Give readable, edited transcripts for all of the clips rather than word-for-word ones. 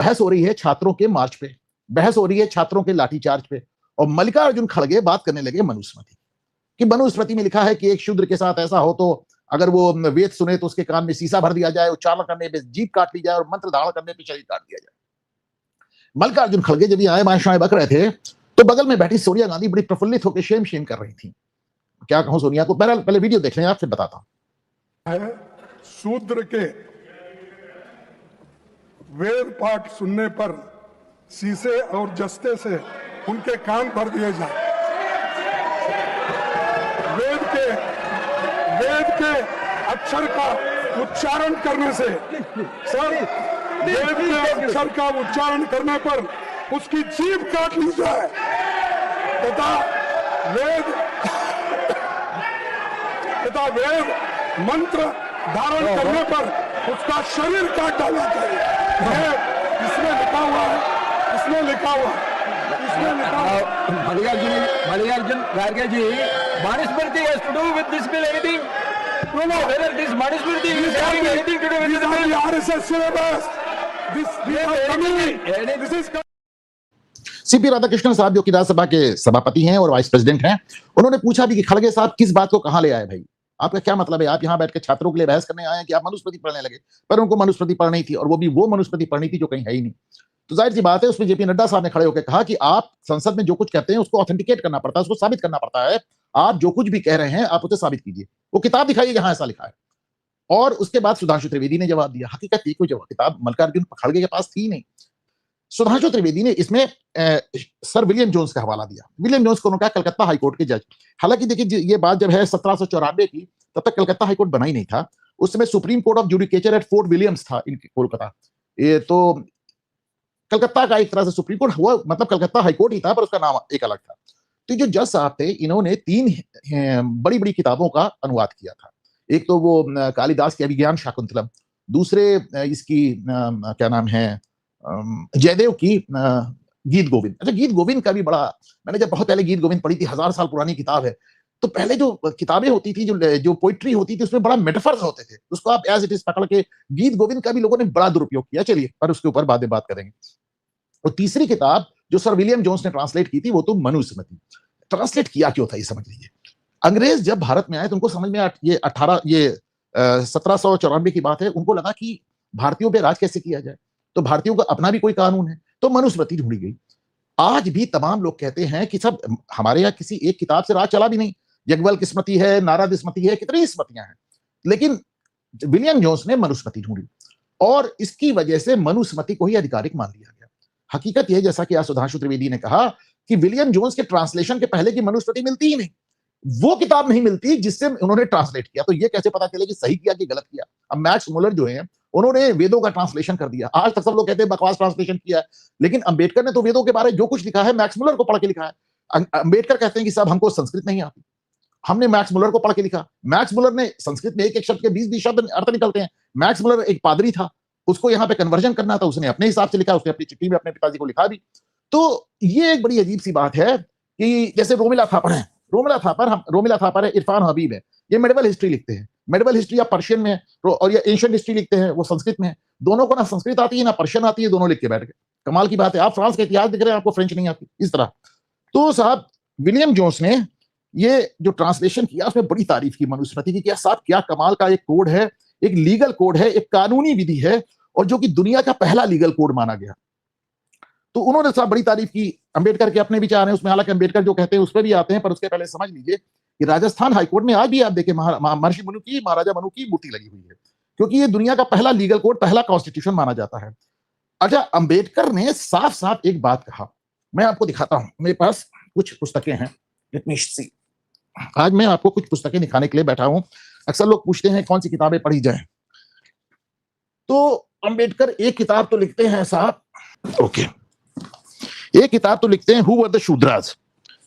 बहस हो रही है छात्रों के मार्च पे, बहस हो रही है छात्रों के लाठीचार्ज पे, और मल्लिकार्जुन खड़गे बात करने लगे मनुस्मृति कि मनुस्मृति में लिखा है कि एक शूद्र के साथ ऐसा हो तो अगर वो वेद सुने तो उसके कान में शीशा भर दिया जाए, उच्चारण करने पे जीभ काट ली जाए और मंत्र धारण करने पे शरीर काट दिया जाए। मल्लिकार्जुन खड़गे जब आए बाएं शाएं बक रहे थे तो बगल में बैठी सोनिया गांधी बड़ी प्रफुल्लित होकर शेम शेम कर रही थी। क्या कहूं सोनिया को, पहले वीडियो देख लें आप, फिर बताता हूं। शूद्र के वेद पाठ सुनने पर शीशे और जस्ते से उनके कान भर दिए जाए। वेद के अक्षर का उच्चारण करने से सर, वेद के अक्षर का उच्चारण करने पर उसकी जीभ काट ली जाए तथा वेद मंत्र धारण करने पर उसका शरीर काट डाला जाए। इसमें लिखा हुआ है, इसमें लिखा हुआ है। Mallikarjun Kharge ji, Manusmriti has to do with this bill anything? No, whether this Manusmriti is having anything to do with this bill? RSS syllabus. This is CP Radhakrishnan साहब जो कि राज्यसभा के सभापति हैं और वाइस प्रेसिडेंट हैं, उन्होंने पूछा भी कि खड़गे साहब किस बात को कहां ले आए भाई, आपका क्या मतलब है, आप यहां बैठ के छात्रों के लिए बहस करने आए हैं कि आप मनुस्मृति पढ़ने लगे। पर उनको मनुस्मृति पढ़नी थी और वो भी वो मनुस्मृति पढ़नी थी जो कहीं है ही नहीं। तो जाहिर सी बात है उसमें जेपी नड्डा साहब ने खड़े होकर कहा कि आप संसद में जो कुछ कहते हैं उसको ऑथेंटिकेट करना पड़ता है, उसको साबित करना पड़ता है। आप जो कुछ भी कह रहे हैं आप उसे साबित कीजिए, वो किताब दिखाइए जहां ऐसा लिखा है। और उसके बाद सुधांशु त्रिवेदी ने जवाब दिया। हकीकत ये कोई जवाब किताब मल्लिकार्जुन खड़गे के पास थी नहीं। सुधांशु त्रिवेदी ने इसमें सर विलियम जोन्स का हवाला दिया। विलियम जोन्स को उन्होंने कहा कलकत्ता हाईकोर्ट के जज। हालांकि देखिए ये बात जब है 1794 की, तब तक कलकत्ता हाईकोर्ट बना ही नहीं था। उस समय Supreme Court of Judicature at Fort Williams था इन कोलकाता। ये तो कलकत्ता का एक तरह से सुप्रीम कोर्ट हुआ, मतलब कलकत्ता हाईकोर्ट ही था पर उसका नाम एक अलग था। तो जो जज साहब थे इन्होंने 3 बड़ी बड़ी किताबों का अनुवाद किया था। एक तो वो कालिदास की अभिज्ञान शाकुंतलम, दूसरे इसकी क्या नाम है जयदेव की गीत गोविंद। अच्छा, गीत गोविंद का भी बड़ा, मैंने जब बहुत पहले गीत गोविंद पढ़ी थी, 1000 साल पुरानी किताब है, तो पहले जो किताबें होती थी, जो पोइट्री होती थी, उसमें बड़ा मेटाफर्स होते थे, उसको आप एज इट इज पकड़ के, गीत गोविंद का भी लोगों ने बड़ा दुरुपयोग किया। चलिए, पर उसके ऊपर बाद में बात करेंगे। और तीसरी किताब जो सर विलियम जोन्स ने ट्रांसलेट की थी वो तो मनुस्मृति। ट्रांसलेट किया क्यों था ये समझ लीजिए। अंग्रेज जब भारत में आए तो उनको समझ में ये 1794 की बात है, उनको लगा कि भारतीयों पे राज कैसे किया जाए, तो भारतीयों का अपना भी कोई कानून है, तो मनुस्मृति ढूंढी गई। आज भी तमाम लोग कहते हैं कि सब हमारे यहाँ किसी एक किताब से राज चला भी नहीं। यज्ञवल्क्य की स्मृति है, नारद स्मृति है, कितनी स्मृतियां हैं, लेकिन विलियम जोन्स ने मनुस्मृति ढूंढी और इसकी वजह से मनुस्मृति को ही आधिकारिक मान लिया गया। हकीकत यह, जैसा कि आज सुधांशु त्रिवेदी ने कहा, कि विलियम जोन्स के ट्रांसलेशन के पहले की मनुस्मृति मिलती ही नहीं, वो किताब नहीं मिलती जिससे उन्होंने ट्रांसलेट किया। तो ये कैसे पता चले कि सही किया कि गलत किया। अब मैक्स मुलर जो है, उन्होंने वेदों का ट्रांसलेशन कर दिया। आज तक सब लोग कहते हैं बकवास ट्रांसलेशन किया, लेकिन अंबेडकर ने तो वेदों के बारे में जो कुछ लिखा है मैक्स मुलर को पढ़ के लिखा है। अंबेडकर कहते हैं कि साहब हमको संस्कृत नहीं आती, हमने मैक्स मुलर को पढ़ के लिखा। मैक्स मुलर ने संस्कृत में एक एक शब्द के 20-20 शब्द अर्थ निकलते हैं। मैक्स मुलर एक पादरी था, उसको यहाँ पे कन्वर्जन करना था, उसने अपने हिसाब से लिखा, उसने अपनी चिट्ठी में अपने पिताजी को लिखा भी। तो ये एक बड़ी अजीब सी बात है कि जैसे रोमिला थापर है, रोमिला थापर है, इरफान हबीब है, ये मेडिवल हिस्ट्री लिखते हैं। मेडिवल हिस्ट्री या पर्शियन में है और ये एंशिएंट हिस्ट्री लिखते हैं, वो संस्कृत में है। दोनों को ना संस्कृत आती है ना पर्शियन आती है, दोनों लिख के बैठ गए। कमाल की बात है, आप फ्रांस का इतिहास दिख रहे हैं, आपको फ्रेंच नहीं आती, इस तरह। तो साहब विलियम जोन्स ने ये जो ट्रांसलेशन किया उसमें बड़ी तारीफ की मनुस्मृति की। क्या साहब, क्या कमाल का एक कोड है, एक लीगल कोड है, एक कानूनी विधि है, और जो कि दुनिया का पहला लीगल कोड माना गया। तो उन्होंने साहब बड़ी तारीफ की। अंबेडकर के अपने विचार हैं उसमें, हालांकि अंबेडकर जो कहते हैं उस पर भी आते हैं, पर उसके पहले समझ लीजिए कि राजस्थान हाईकोर्ट में आज भी आप देखिए महर्षि मनु की, महाराजा मनु की मूर्ति लगी हुई है, क्योंकि ये दुनिया का पहला लीगल कोड, पहला कॉन्स्टिट्यूशन माना जाता है। अच्छा, अंबेडकर ने साफ साफ एक बात कहा, मैं आपको दिखाता हूं, मेरे पास कुछ पुस्तकें हैं। आज मैं आपको कुछ पुस्तकें दिखाने के लिए बैठा हूं। अक्सर लोग पूछते हैं कौन सी किताबें पढ़ी जाएं, तो अंबेडकर एक किताब तो लिखते हैं साहब, ओके, एक किताब तो लिखते हैं, हु वर द शूद्रास,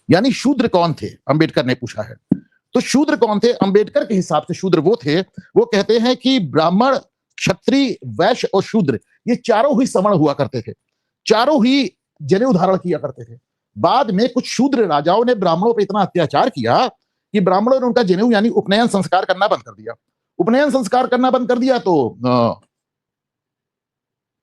यानी शूद्र कौन थे, अंबेडकर ने पूछा है। तो शूद्र कौन थे अंबेडकर के हिसाब से? शूद्र वो थे, वो कहते हैं कि ब्राह्मण, क्षत्रिय, वैश्य और शूद्र, ये चारों ही सवर्ण हुआ करते थे, चारों ही जनेऊ धारण किया करते थे। बाद में कुछ शूद्र राजाओं ने ब्राह्मणों पर इतना अत्याचार किया कि ब्राह्मणों ने उनका जनेऊ यानी उपनयन संस्कार करना बंद कर दिया। उपनयन संस्कार करना बंद कर दिया तो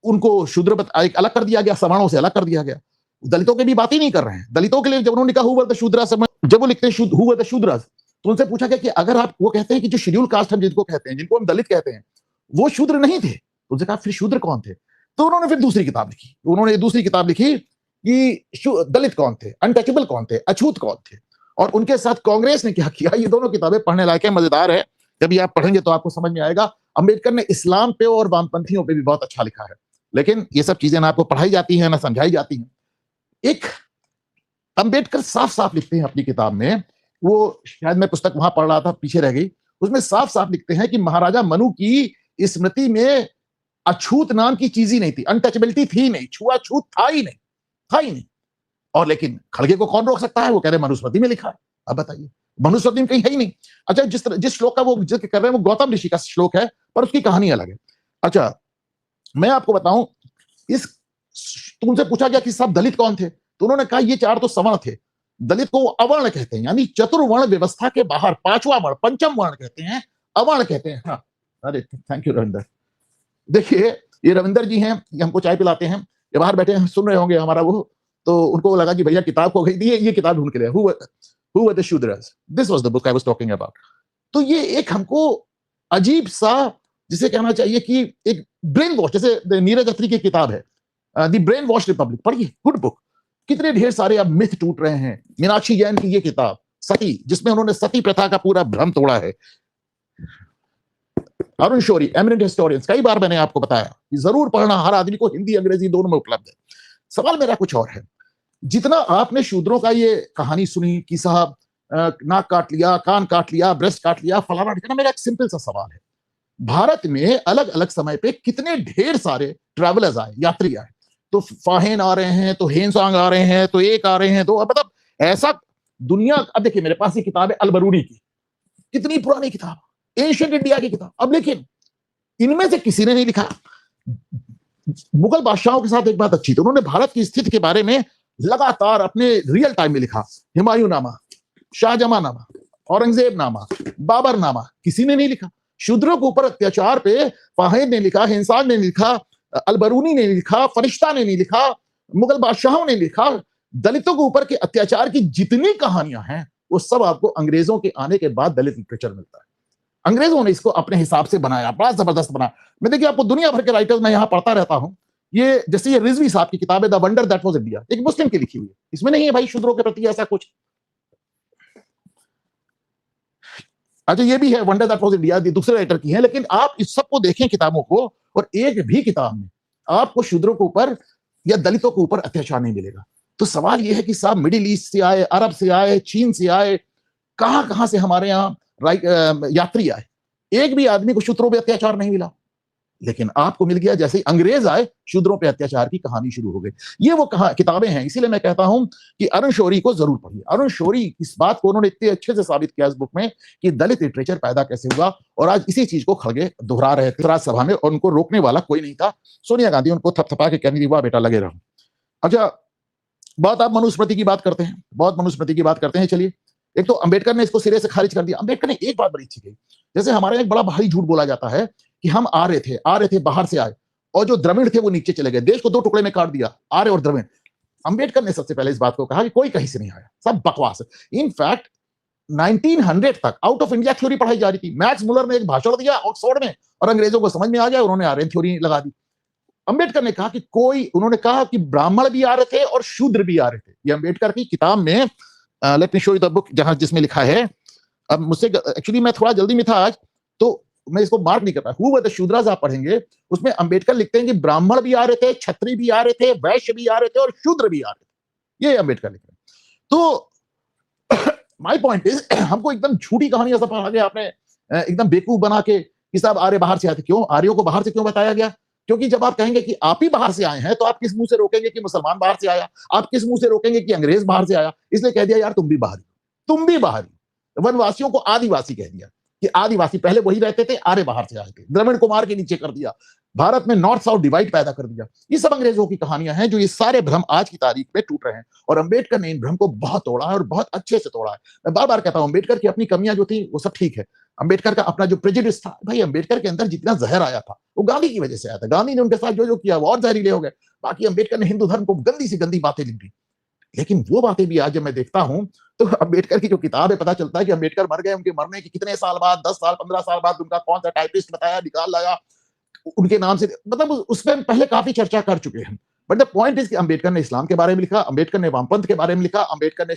उनको शूद्र एक अलग कर दिया गया, सवर्णों से अलग कर दिया गया। दलितों की भी बात ही नहीं कर रहे हैं। दलितों के लिए जब उन्होंने कहा हु वर द शूद्रास, जब वो लिखते हैं हु वर द शूद्रास, तो उनसे पूछा गया कि अगर आप, वो कहते हैं कि जो शेड्यूल कास्ट हम जिनको कहते हैं, जिनको हम दलित कहते हैं, वो शूद्र नहीं थे। तो उनसे कहा फिर शूद्र कौन थे? तो उन्होंने फिर दूसरी किताब लिखी। उन्होंने दूसरी किताब लिखी कि दलित कौन थे, अनटचेबल कौन थे, अछूत कौन थे। और उनके साथ कांग्रेस ने क्या किया, ये दोनों किताबें पढ़ने लायक है, मजेदार है। जब ये आप पढ़ेंगे तो आपको समझ में आएगा। अंबेडकर ने इस्लाम पे और वामपंथियों पे भी बहुत अच्छा लिखा है, लेकिन ये सब चीजें ना आपको पढ़ाई जाती हैं ना समझाई जाती हैं। एक अंबेडकर साफ साफ लिखते हैं अपनी किताब में, वो शायद मैं पुस्तक वहां पढ़ रहा था, पीछे रह गई, उसमें साफ साफ लिखते हैं कि महाराजा मनु की स्मृति में अछूत नाम की चीज ही नहीं थी, अनटचेबिलिटी थी नहीं, छुआछूत था ही नहीं, था ही नहीं। और लेकिन खड़गे को कौन रोक सकता है? वो कह रहे मनुस्मृति में लिखा है। अब बताइए, मनुस्मृति में कहीं है ही नहीं। अच्छा, जिस श्लोक का वो जिक्र कर रहे हैं वो गौतम ऋषि का श्लोक है, पर उसकी कहानी अलग है। अच्छा, मैं आपको बताऊं, इस तुमसे पूछा गया कि सब दलित कौन थे, तो उन्होंने कहा ये चार तो सवर्ण थे। दलित को अवर्ण कहते हैं, यानी चतुर्वर्ण व्यवस्था के बाहर पांचवा वर्ण, पंचम वर्ण कहते हैं, अवर्ण कहते हैं। हाँ, अरे थैंक यू रविंदर। देखिए, ये रविंदर जी हैं, ये हमको चाय पिलाते हैं, ये बाहर बैठे हैं, सुन रहे होंगे हमारा वो, तो उनको लगा कि भैया किताब को गई, ये किताब ढूंढ के ले, Who were the Shudras? This was the book I was talking about. तो ये एक हमको अजीब सा, जिसे कहना चाहिए कि एक ब्रेन वॉश, जैसे नीरज अत्री की किताब है द ब्रेन वॉश रिपब्लिक, पढ़िए, गुड बुक। कितने ढेर सारे अब मिथ टूट रहे हैं। मीनाक्षी जैन की ये किताब सती, जिसमें उन्होंने सती प्रथा का पूरा भ्रम तोड़ा है। अरुण शौरी, एमिनेंट हिस्टोरियंस, कई बार मैंने आपको बताया कि जरूर पढ़ना, हर आदमी को हिंदी अंग्रेजी दोनों में उपलब्ध है। सवाल मेरा कुछ और है, जितना आपने शूद्रों का ये कहानी सुनी कि साहब नाक काट लिया, कान काट लिया, ब्रेस्ट काट लिया, फलाना ठिकाना, मेरा एक सिंपल सा सवाल है, भारत में अलग अलग समय पे कितने ढेर सारे ट्रैवलर्स आए, यात्री आए, तो फाहेन आ रहे हैं, तो हेनसांग आ रहे हैं, तो एक आ रहे हैं, तो मतलब ऐसा दुनिया। अब देखिए मेरे पास ये किताब है अलबरूनी की, कितनी पुरानी किताब, एंशिएंट इंडिया की किताब। अब लेकिन इनमें से किसी ने नहीं लिखा। मुगल बादशाहों के साथ एक बात अच्छी थी, उन्होंने भारत की स्थिति के बारे में लगातार अपने रियल टाइम में लिखा। हुमायूं नामा, शाहजहां नामा, औरंगजेब नामा, बाबर नामा, किसी ने नहीं लिखा। शूद्रों के ऊपर अत्याचार पे फाहेद ने लिखा, हिंसान ने लिखा, अलबरूनी ने लिखा, फरिश्ता ने नहीं लिखा, मुगल बादशाहों ने लिखा। दलितों के ऊपर के अत्याचार की जितनी कहानियां हैं वो सब आपको अंग्रेजों के आने के बाद दलित लिटरेचर मिलता है। अंग्रेजों ने इसको अपने हिसाब से बनाया, बड़ा जबरदस्त बनाया। मैं देखिए आपको दुनिया भर के राइटर्स मैं यहां पढ़ता रहता हूं, ये जैसे ये रिजवी साहब की किताब है the wonder that was India, एक मुस्लिम की लिखी हुई है, इसमें नहीं है भाई शूद्रों के प्रति ऐसा कुछ। अच्छा, ये भी है वंडर दैट वाज इंडिया, दूसरे राइटर की है, लेकिन आप इस सबको देखें किताबों को, और एक भी किताब में आपको शूद्रों के ऊपर या दलितों के ऊपर अत्याचार नहीं मिलेगा। तो सवाल यह है कि साहब मिडिल ईस्ट से आए, अरब से आए, चीन से आए, कहां कहां से हमारे यहाँ यात्री आए, एक भी आदमी को शूद्रों पे अत्याचार नहीं मिला। लेकिन आपको मिल गया, जैसे ही अंग्रेज आए शूद्रों पे अत्याचार की कहानी शुरू हो गई। ये वो किताबें हैं, इसीलिए मैं कहता हूं कि अरुण शौरी को जरूर पढ़िए। अरुण शौरी इस बात को उन्होंने इतने अच्छे से साबित किया इस बुक में कि दलित लिटरेचर पैदा कैसे हुआ, और आज इसी चीज को खड़गे दोहरा रहे थे राज्यसभा में, और उनको रोकने वाला कोई नहीं था। सोनिया गांधी उनको थपथपा के कहने की वाह बेटा लगे रहो। अच्छा, बहुत आप मनुस्मृति की बात करते हैं, बहुत मनुस्मृति की बात करते हैं। चलिए, एक तो अंबेडकर ने इसको सिरे से खारिज कर दिया। अंबेडकर ने एक बात बड़ी अच्छी कही, जैसे हमारे एक बड़ा भारी झूठ बोला जाता है कि हम आ रहे थे बाहर से आए, और जो द्रविड़ थे वो नीचे चले गए, देश को दो टुकड़े में काट दिया, आर्य और द्रविड़। अंबेडकर ने सबसे पहले इस बात को कहा कि कोई कहीं से नहीं आया, सब बकवास है। इनफैक्ट 1900 तक आउट ऑफ इंडिया थ्योरी पढ़ाई जा रही थी। मैक्स मुलर ने एक भाषण दिया ऑक्सफोर्ड में, और अंग्रेजों को समझ में आ गया, उन्होंने आर्यन थ्योरी लगा दी। अंबेडकर ने कहा कि उन्होंने कहा कि ब्राह्मण भी आ रहे थे और शूद्र भी आ रहे थे। ये अंबेडकर की किताब में, let me show you the book, जिसमें लिखा है। अब मुझसे एक्चुअली मैं थोड़ा जल्दी में था आज, तो मैं इसको मार्क नहीं कर पाया। हु वर द शूद्रास आप पढ़ेंगे, उसमें अंबेडकर लिखते हैं कि ब्राह्मण भी आ रहे थे, क्षत्रिय भी आ रहे थे, वैश्य भी आ रहे थे, और शूद्र भी आ रहे थे। ये अंबेडकर लिख रहे हैं। तो माय पॉइंट इज, हमको एकदम झूठी कहानी ऐसा पढ़ा गया आपने, एकदम बेवकूफ बना के कि साहब आर्य बाहर से आए थे। क्यों आर्यों को बाहर से क्यों बताया गया? क्योंकि जब आप कहेंगे कि आप ही बाहर से आए हैं, तो आप किस मुंह से रोकेंगे कि मुसलमान बाहर से आया? आप किस मुंह से रोकेंगे कि अंग्रेज बाहर से आया? इसलिए कह दिया यार तुम भी बाहरी, तुम भी बाहरी। वनवासियों को आदिवासी कह दिया कि आदिवासी पहले वही रहते थे, आर्य बाहर से आए थे, द्रविड़ कुमार के नीचे कर दिया, भारत में नॉर्थ साउथ डिवाइड पैदा कर दिया। ये सब अंग्रेजों की कहानियां हैं, जो ये सारे भ्रम आज की तारीख में टूट रहे हैं। और अंबेडकर ने इन भ्रम को बहुत तोड़ा है, और बहुत अच्छे से तोड़ा है। मैं बार बार कहता हूं, अंबेडकर की अपनी कमियां जो थी वो सब ठीक है। अंबेडकर का अपना जो प्रेजुडिस था, भाई अंबेडकर के अंदर जितना जहर आया था वो गांधी की वजह से आया था। गांधी ने उनके साथ जो जो किया वो और जहरीले हो गए। बाकी अंबेडकर ने हिंदू धर्म को गंदी से गंदी बातें लिख दी, लेकिन वो बातें भी आज जब मैं देखता हूं तो अंबेडकर की जो किताब है, पता चलता है कि अंबेडकर मर गए, उनके मरने के कितने साल बाद, 10 साल 15 साल बाद उनका कौन सा टाइपिस्ट बताया, निकाल लाया उनके नाम से, मतलब उसमें हम पहले काफी चर्चा कर चुके हैं। बट द पॉइंट इज कि अंबेडकर ने इस्लाम के बारे में लिखा, अंबेडकर ने वामपंथ के बारे में लिखा, अंबेडकर ने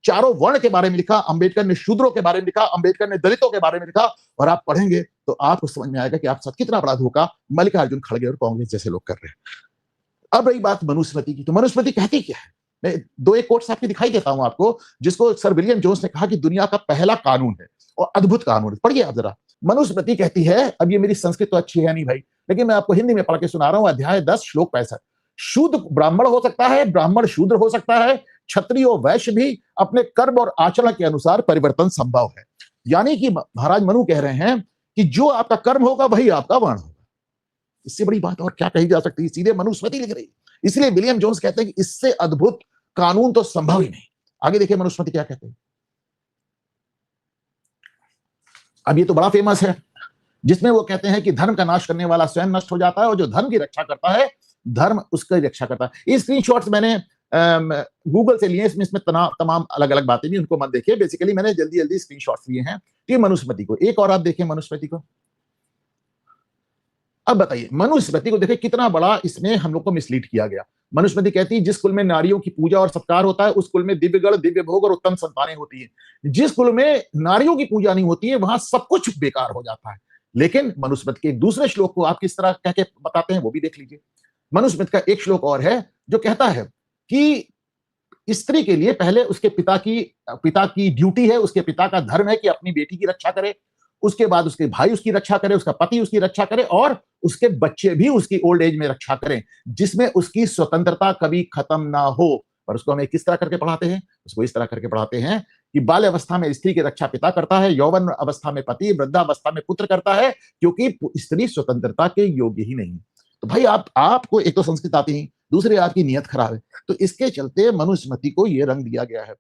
चारों वर्ण के बारे में लिखा, अंबेडकर ने शूद्रों के बारे में लिखा, अंबेडकर ने दलितों के बारे में लिखा। और आप पढ़ेंगे तो आपको समझ में आएगा कि आप साथ कितना बड़ा धोखा मल्लिकार्जुन खड़गे और कांग्रेस जैसे लोग कर रहे हैं। अब रही बात मनुस्मृति की, तो मनुस्मृति कहती क्या है? मैं दो एक कोट्स आपके दिखाई देता हूं आपको, जिसको सर विलियम जोन्स ने कहा कि दुनिया का पहला कानून है और अद्भुत कानून है। पढ़िए आप जरा। मनुस्मृति कहती है, अब ये मेरी संस्कृत तो अच्छी है नहीं भाई, लेकिन मैं आपको हिंदी में पढ़ के सुना रहा हूं। अध्याय 10 श्लोक 65। शूद्र ब्राह्मण हो सकता है, ब्राह्मण शूद्र हो सकता है, क्षत्रिय और वैश्य भी अपने कर्म और आचरण के अनुसार परिवर्तन संभव है। यानी कि महाराज मनु कह रहे हैं कि जो आपका कर्म होगा वही आपका वर्ण होगा। इससे बड़ी बात और क्या कही जा सकती है? सीधे मनुस्मृति लिख रही है। इसलिए विलियम जोन्स कहते हैं कि इससे अद्भुत कानून तो संभव ही नहीं। आगे देखिए मनुस्मृति क्या कहते हैं। अब ये तो बड़ा फेमस है, जिसमें वो कहते हैं कि धर्म का नाश करने वाला स्वयं नष्ट हो जाता है और जो धर्म की रक्षा करता है धर्म उसकी रक्षा करता है। ये स्क्रीनशॉट्स मैंने गूगल से लिए, इसमें तमाम अलग अलग बातें भी, उनको मत देखिए। बेसिकली मैंने जल्दी जल्दी स्क्रीनशॉट्स लिए हैं। ये मनुस्मृति को एक और आप देखें मनुस्मृति को। अब बताइए मनुस्मृति को देखिए कितना बड़ा इसमें हम लोग को मिसलीड किया गया। मनुस्मृति कहती है जिस कुल में नारियों की पूजा और सत्कार होता है उस कुल में दिव्य गण, दिव्य भोग और उत्तम संतानें होती है। जिस कुल में नारियों की पूजा नहीं होती है वहां सब कुछ बेकार हो जाता है। लेकिन मनुस्मृति के एक दूसरे श्लोक को आप किस तरह कह के बताते हैं वो भी देख लीजिए। मनुस्मृति का एक श्लोक और है जो कहता है कि स्त्री के लिए पहले उसके पिता की ड्यूटी है, उसके पिता का धर्म है कि अपनी बेटी की रक्षा करे, उसके बाद उसके भाई उसकी रक्षा करे, उसका पति उसकी रक्षा करे और उसके बच्चे भी उसकी ओल्ड एज में रक्षा करें, जिसमें उसकी स्वतंत्रता कभी खत्म ना हो। पर उसको हमें किस तरह करके पढ़ाते हैं? उसको इस तरह करके पढ़ाते हैं कि बाल्य अवस्था में स्त्री की रक्षा पिता करता है, यौवन अवस्था में पति, वृद्धावस्था में पुत्र करता है, क्योंकि स्त्री स्वतंत्रता के योग्य ही नहीं। तो भाई आपको एक तो संस्कृत आती है, दूसरी आपकी नियत खराब है। तो इसके चलते मनुस्मृति को यह रंग दिया गया है।